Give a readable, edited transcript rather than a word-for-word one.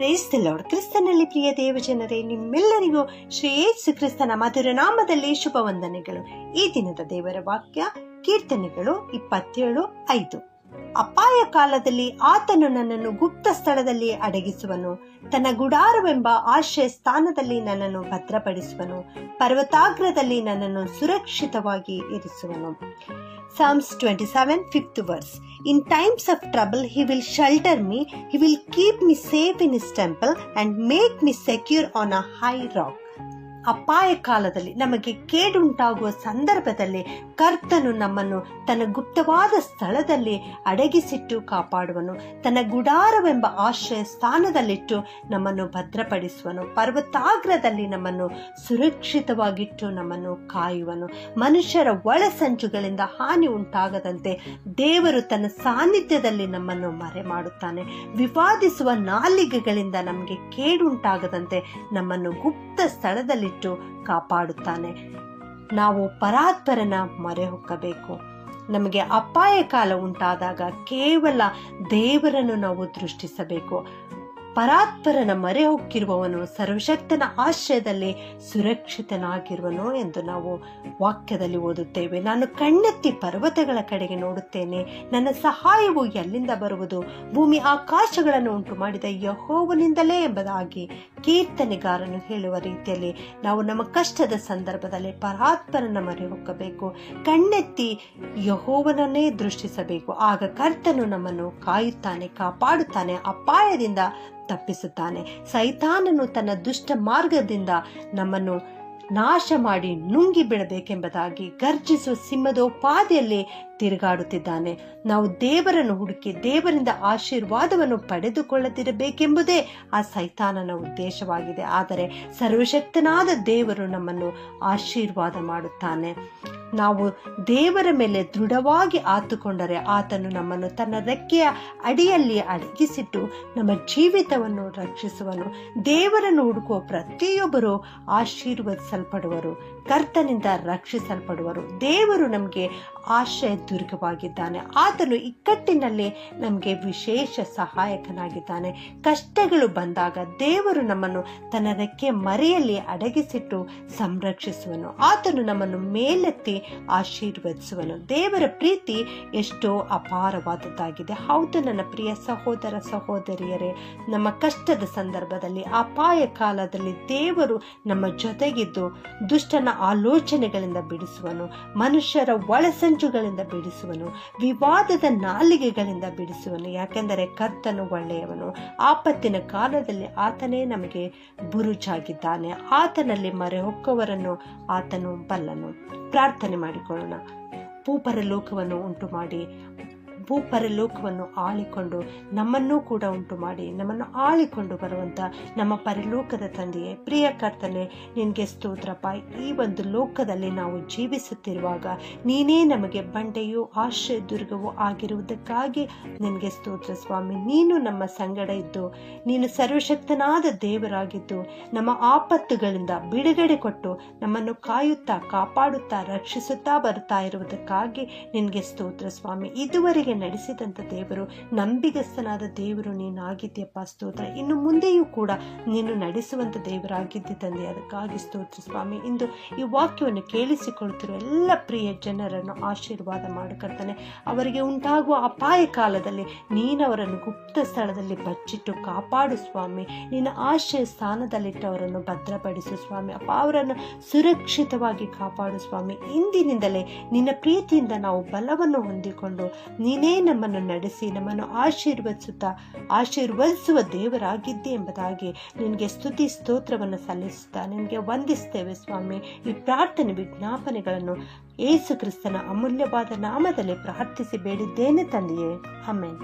Price the lord. ಕ್ರಿಸ್ತನಲ್ಲಿ ಪ್ರಿಯ ದೇವಜನರೇ, ನಿಮ್ಮೆಲ್ಲರಿಗೂ ಶ್ರೀ ಯೇಸು ಕ್ರಿಸ್ತನ ಮಧುರ ನಾಮದಲ್ಲಿ ಶುಭ ವಂದನೆಗಳು. ಈ ದಿನದ ದೇವರ ವಾಕ್ಯ ಕೀರ್ತನೆಗಳು 27:5. ಅಪಾಯ ಕಾಲದಲ್ಲಿ ಆತನು ನನ್ನನ್ನು ಗುಪ್ತ ಸ್ಥಳದಲ್ಲಿ ಅಡಗಿಸುವನು, ತನ್ನ ಗುಡಾರವೆಂಬ ಆಶ್ರಯ ಸ್ಥಾನದಲ್ಲಿ ನನ್ನನ್ನು ಭದ್ರಪಡಿಸುವನು, ಪರ್ವತಾಗ್ರದಲ್ಲಿ ನನ್ನನ್ನು ಸುರಕ್ಷಿತವಾಗಿ ಇರಿಸುವನು. Psalms 27, 5th verse. In times of trouble he will shelter me, he will keep me safe in his temple and make me secure on a high rock. ಅಪಾಯ ಕಾಲದಲ್ಲಿ, ನಮಗೆ ಕೇಡುಂಟಾಗುವ ಸಂದರ್ಭದಲ್ಲಿ ಕರ್ತನು ನಮ್ಮನ್ನು ತನ್ನ ಗುಪ್ತವಾದ ಸ್ಥಳದಲ್ಲಿ ಅಡಗಿಸಿಟ್ಟು ಕಾಪಾಡುವನು, ತನ್ನ ಗುಡಾರವೆಂಬ ಆಶ್ರಯ ಸ್ಥಾನದಲ್ಲಿಟ್ಟು ನಮ್ಮನ್ನು ಭದ್ರಪಡಿಸುವನು, ಪರ್ವತಾಗ್ರದಲ್ಲಿ ನಮ್ಮನ್ನು ಸುರಕ್ಷಿತವಾಗಿಟ್ಟು ನಮ್ಮನ್ನು ಕಾಯುವನು. ಮನುಷ್ಯರ ಒಳಸಂಚುಗಳಿಂದ ಹಾನಿ ಉಂಟಾಗದಂತೆ ದೇವರು ತನ್ನ ಸಾನ್ನಿಧ್ಯದಲ್ಲಿ ನಮ್ಮನ್ನು ಮರೆ ಮಾಡುತ್ತಾನೆ. ವಿವಾದಿಸುವ ನಾಲಿಗೆಗಳಿಂದ ನಮಗೆ ಕೇಡುಂಟಾಗದಂತೆ ನಮ್ಮನ್ನು ಗುಪ್ತ ಸ್ಥಳದಲ್ಲಿ ಕಾಪಾಡುತ್ತಾನೆ. ನಾವು ಪರಾತ್ಪರನ ಮೊರೆ ಹೊಕ್ಕಬೇಕು. ನಮಗೆ ಅಪಾಯ ಕಾಲ ಉಂಟಾದಾಗ ಕೇವಲ ದೇವರನ್ನು ನಾವು ದೃಷ್ಟಿಸಬೇಕು. ಪರಾತ್ಪರನ ಮೊರೆ ಹೊಕ್ಕಿರುವವನು ಸರ್ವಶಕ್ತನ ಆಶ್ರಯದಲ್ಲಿ ಸುರಕ್ಷಿತನಾಗಿರುವನು ಎಂದು ನಾವು ವಾಕ್ಯದಲ್ಲಿ ಓದುತ್ತೇವೆ. ನಾನು ಕಣ್ಣೆತ್ತಿ ಪರ್ವತಗಳ ಕಡೆಗೆ ನೋಡುತ್ತೇನೆ, ನನ್ನ ಸಹಾಯವು ಎಲ್ಲಿಂದ ಬರುವುದು? ಭೂಮಿ ಆಕಾಶಗಳನ್ನು ಉಂಟು ಮಾಡಿದ ಯೆಹೋವನಿಂದಲೇ ಎಂಬುದಾಗಿ ಕೀರ್ತನೆಗಾರನು ಹೇಳುವ ರೀತಿಯಲ್ಲಿ ನಾವು ನಮ್ಮ ಕಷ್ಟದ ಸಂದರ್ಭದಲ್ಲಿ ಪರಾತ್ಪರನ ಮೊರೆ ಹೊಕ್ಕಬೇಕು. ಕಣ್ಣೆತ್ತಿ ಯೆಹೋವನನ್ನೇ ದೃಷ್ಟಿಸಬೇಕು. ಆಗ ಕರ್ತನು ನಮ್ಮನ್ನು ಕಾಯುತ್ತಾನೆ, ಕಾಪಾಡುತ್ತಾನೆ, ಅಪಾಯದಿಂದ ತಪ್ಪಿಸುತ್ತಾನೆ. ಸೈತಾನನು ತನ್ನ ದುಷ್ಟ ಮಾರ್ಗದಿಂದ ನಮ್ಮನ್ನು ನಾಶ ಮಾಡಿ ನುಂಗಿ ಬಿಡಬೇಕೆಂಬುದಾಗಿ ಗರ್ಜಿಸುವ ಸಿಂಹದೋಪಾದಿಯಲ್ಲಿ ತಿರುಗಾಡುತ್ತಿದ್ದಾನೆ. ನಾವು ದೇವರನ್ನು ಹುಡುಕಿ ದೇವರಿಂದ ಆಶೀರ್ವಾದವನ್ನು ಪಡೆದುಕೊಳ್ಳದಿರಬೇಕೆಂಬುದೇ ಆ ಸೈತಾನನ ಉದ್ದೇಶವಾಗಿದೆ. ಆದರೆ ಸರ್ವಶಕ್ತನಾದ ದೇವರು ನಮ್ಮನ್ನು ಆಶೀರ್ವಾದ ಮಾಡುತ್ತಾನೆ. ನಾವು ದೇವರ ಮೇಲೆ ದೃಢವಾಗಿ ಆತುಕೊಂಡರೆ ಆತನು ನಮ್ಮನ್ನು ತನ್ನ ರೆಕ್ಕೆಯ ಅಡಿಯಲ್ಲಿ ಅಡಗಿಸಿಟ್ಟು ನಮ್ಮ ಜೀವಿತವನ್ನು ರಕ್ಷಿಸುವನು. ದೇವರನ್ನು ಹುಡುಕುವ ಪ್ರತಿಯೊಬ್ಬರು ಆಶೀರ್ವದಿಸಲ್ಪಡುವರು, ಕರ್ತನಿಂದ ರಕ್ಷಿಸಲ್ಪಡುವರು. ದೇವರು ನಮಗೆ ಆಶ್ರಯ ದುರ್ಗವಾಗಿದ್ದಾನೆ. ಆತನು ಇಕ್ಕಟ್ಟಿನಲ್ಲಿ ನಮಗೆ ವಿಶೇಷ ಸಹಾಯಕನಾಗಿದ್ದಾನೆ. ಕಷ್ಟಗಳು ಬಂದಾಗ ದೇವರು ನಮ್ಮನ್ನು ತನ್ನ ರೆಕ್ಕೆಯ ಮರೆಯಲ್ಲಿ ಅಡಗಿಸಿಟ್ಟು ಸಂರಕ್ಷಿಸುವನು. ಆತನು ನಮ್ಮನ್ನು ಮೇಲೆತ್ತಿ ಆಶೀರ್ವದಿಸುವನು. ದೇವರ ಪ್ರೀತಿ ಎಷ್ಟೋ ಅಪಾರವಾದದ್ದಾಗಿದೆ. ಹೌದು ನನ್ನ ಪ್ರಿಯ ಸಹೋದರ ಸಹೋದರಿಯರೇ, ನಮ್ಮ ಕಷ್ಟದ ಸಂದರ್ಭದಲ್ಲಿ, ಅಪಾಯ ಕಾಲದಲ್ಲಿ ದೇವರು ನಮ್ಮ ಜೊತೆಗಿದ್ದು ದುಷ್ಟನ ಆಲೋಚನೆಗಳಿಂದ ಬಿಡಿಸುವನು, ಮನುಷ್ಯರ ಒಳಸಂಚುಗಳಿಂದ ಬಿಡಿಸುವನು, ವಿವಾದದ ನಾಲಿಗೆಗಳಿಂದ ಬಿಡಿಸುವನು. ಯಾಕೆಂದರೆ ಕರ್ತನು ಒಳ್ಳೆಯವನು. ಆಪತ್ತಿನ ಕಾಲದಲ್ಲಿ ಆತನೇ ನಮಗೆ ಬುರುಜಾಗಿದ್ದಾನೆ. ಆತನಲ್ಲಿ ಮೊರೆ ಹೊಕ್ಕವರನ್ನು ಆತನು ಬಲ್ಲನು. ಪ್ರಾರ್ಥನೆ ಮಾಡಿಕೊಳ್ಳೋಣ. ಭೂಪರಲೋಕವನ್ನು ಉಂಟು ಮಾಡಿ, ಭೂಪರಲೋಕವನ್ನು ಆಳಿಕೊಂಡು ನಮ್ಮನ್ನೂ ಕೂಡ ಉಂಟು ಮಾಡಿ ನಮ್ಮನ್ನು ಆಳಿಕೊಂಡು ಬರುವಂಥ ನಮ್ಮ ಪರಲೋಕದ ತಂದೆಯೇ, ಪ್ರಿಯ ಕರ್ತನೆ, ನಿನಗೆ ಸ್ತೋತ್ರಪ್ಪ. ಈ ಒಂದು ಲೋಕದಲ್ಲಿ ನಾವು ಜೀವಿಸುತ್ತಿರುವಾಗ ನೀನೇ ನಮಗೆ ಬಂಡೆಯೂ ಆಶ್ರಯ ದುರ್ಗವೂ ಆಗಿರುವುದಕ್ಕಾಗಿ ನಿನಗೆ ಸ್ತೋತ್ರ ಸ್ವಾಮಿ. ನೀನು ನಮ್ಮ ಸಂಗಡ ಇದ್ದು, ನೀನು ಸರ್ವಶಕ್ತನಾದ ದೇವರಾಗಿದ್ದು ನಮ್ಮ ಆಪತ್ತುಗಳಿಂದ ಬಿಡುಗಡೆ ಕೊಟ್ಟು ನಮ್ಮನ್ನು ಕಾಯುತ್ತಾ, ಕಾಪಾಡುತ್ತಾ, ರಕ್ಷಿಸುತ್ತಾ ಬರ್ತಾ ಇರುವುದಕ್ಕಾಗಿ ನಿನಗೆ ಸ್ತೋತ್ರ ಸ್ವಾಮಿ. ಇದುವರೆಗೆ ನಡೆಸಿದಂಥ ದೇವರು, ನಂಬಿಗಸ್ತನಾದ ದೇವರು ನೀನಾಗಿದ್ದೀಯಪ್ಪ, ಸ್ತೋತ್ರ. ಇನ್ನು ಮುಂದೆಯೂ ಕೂಡ ನೀನು ನಡೆಸುವಂಥ ದೇವರಾಗಿದ್ದಿ ತಂದೆ, ಅದಕ್ಕಾಗಿ ಸ್ತೋತ್ರ ಸ್ವಾಮಿ. ಇಂದು ಈ ವಾಕ್ಯವನ್ನು ಕೇಳಿಸಿಕೊಳ್ತಿರುವ ಎಲ್ಲ ಪ್ರಿಯ ಜನರನ್ನು ಆಶೀರ್ವಾದ ಮಾಡಿಕೊಡ್ತಾನೆ. ಅವರಿಗೆ ಉಂಟಾಗುವ ಅಪಾಯ ಕಾಲದಲ್ಲಿ ನೀನು ಅವರನ್ನು ಗುಪ್ತ ಸ್ಥಳದಲ್ಲಿ ಬಚ್ಚಿಟ್ಟು ಕಾಪಾಡು ಸ್ವಾಮಿ. ನಿನ್ನ ಆಶ್ರಯ ಸ್ಥಾನದಲ್ಲಿಟ್ಟು ಅವರನ್ನು ಭದ್ರಪಡಿಸು ಸ್ವಾಮಿ. ಅಪ್ಪ, ಅವರನ್ನು ಸುರಕ್ಷಿತವಾಗಿ ಕಾಪಾಡು ಸ್ವಾಮಿ. ಇಂದಿನಿಂದಲೇ ನಿನ್ನ ಪ್ರೀತಿಯಿಂದ ನಾವು ಬಲವನ್ನು ಹೊಂದಿಕೊಂಡು ನೀನೇ ನಮ್ಮನ್ನು ನಡೆಸಿ ನಮ್ಮನ್ನು ಆಶೀರ್ವದಿಸುವ ದೇವರಾಗಿದ್ದೆ ಎಂಬುದಾಗಿ ನಿನಗೆ ಸ್ತುತಿ ಸ್ತೋತ್ರವನ್ನು ಸಲ್ಲಿಸುತ್ತಾ ನಿನಗೆ ವಂದಿಸ್ತೇವೆ ಸ್ವಾಮಿ. ಈ ಪ್ರಾರ್ಥನೆ ವಿಜ್ಞಾಪನೆಗಳನ್ನು ಯೇಸು ಕ್ರಿಸ್ತನ ಅಮೂಲ್ಯವಾದ ನಾಮದಲ್ಲಿ ಪ್ರಾರ್ಥಿಸಿ ಬೇಡಿದ್ದೇನೆ ತಂದೆಯೇ, ಆಮೆನ್.